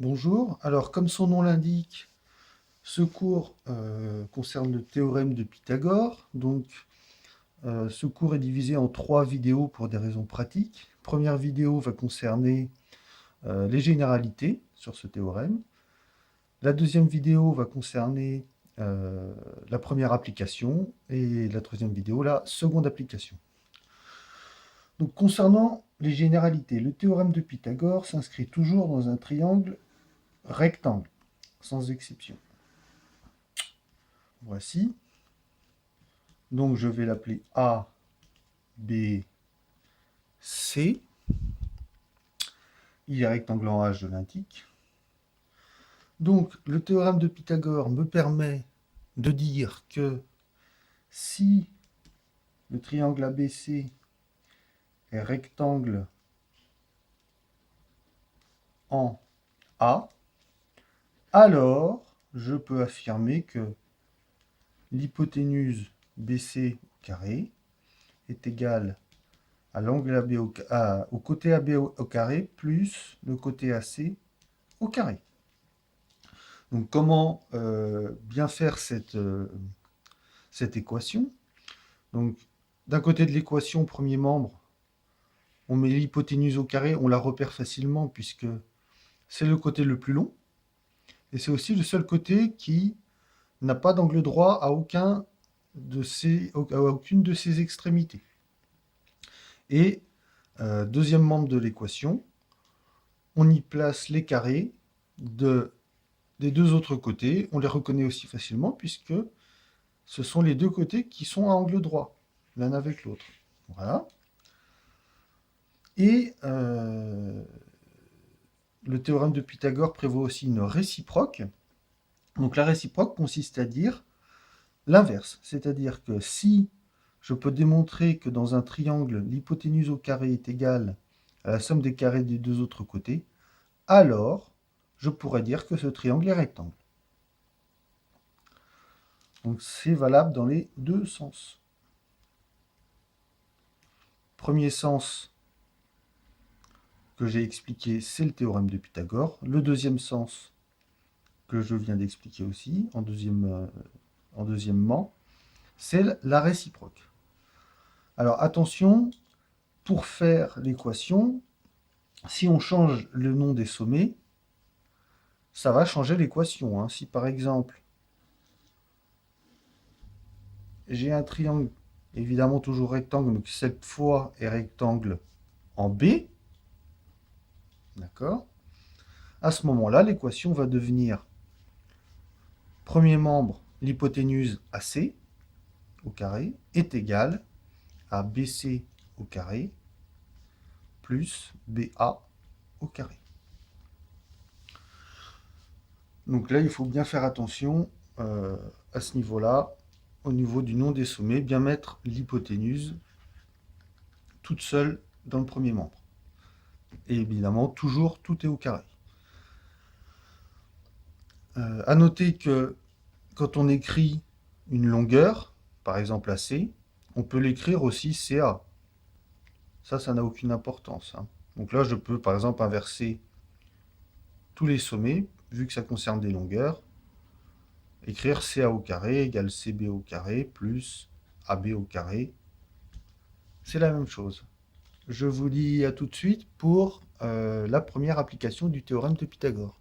Bonjour, alors comme son nom l'indique, ce cours concerne le théorème de Pythagore. Donc ce cours est divisé en 3 vidéos pour des raisons pratiques. Première vidéo va concerner les généralités sur ce théorème. La deuxième vidéo va concerner la première application et la troisième vidéo, la seconde application. Donc concernant les généralités, le théorème de Pythagore s'inscrit toujours dans un triangle rectangle, sans exception. Voici. Donc je vais l'appeler A, B, C. Il est rectangle en H, je l'indique. Donc le théorème de Pythagore me permet de dire que si le triangle ABC est rectangle en A, alors je peux affirmer que l'hypoténuse BC au carré est égale à l'angle AB au côté AB au carré plus le côté AC au carré. Donc comment bien faire cette équation? Donc d'un côté de l'équation, premier membre, on met l'hypoténuse au carré, on la repère facilement puisque c'est le côté le plus long, et c'est aussi le seul côté qui n'a pas d'angle droit à aucune de ses extrémités. Et deuxième membre de l'équation, on y place les carrés des deux autres côtés. On les reconnaît aussi facilement puisque ce sont les deux côtés qui sont à angle droit, l'un avec l'autre. Voilà. Et le théorème de Pythagore prévoit aussi une réciproque. Donc la réciproque consiste à dire l'inverse, c'est-à-dire que si je peux démontrer que dans un triangle, l'hypoténuse au carré est égale à la somme des carrés des deux autres côtés, alors je pourrais dire que ce triangle est rectangle. Donc c'est valable dans les deux sens. Premier sens que j'ai expliqué, c'est le théorème de Pythagore. Le deuxième sens que je viens d'expliquer aussi, en deuxièmement, c'est la réciproque. Alors attention, pour faire l'équation, si on change le nom des sommets, ça va changer l'équation. Hein. Si par exemple, j'ai un triangle, évidemment toujours rectangle, mais qui cette fois est rectangle en B, d'accord? À ce moment-là, l'équation va devenir premier membre, l'hypoténuse AC au carré est égale à BC au carré plus BA au carré. Donc là, il faut bien faire attention à ce niveau-là, au niveau du nom des sommets, bien mettre l'hypoténuse toute seule dans le premier membre. Et évidemment, toujours tout est au carré. À noter que quand on écrit une longueur, par exemple AC, on peut l'écrire aussi CA. Ça n'a aucune importance. Hein. Donc là, je peux par exemple inverser tous les sommets, vu que ça concerne des longueurs, écrire CA au carré égale CB au carré plus AB au carré. C'est la même chose. Je vous dis à tout de suite pour la première application du théorème de Pythagore.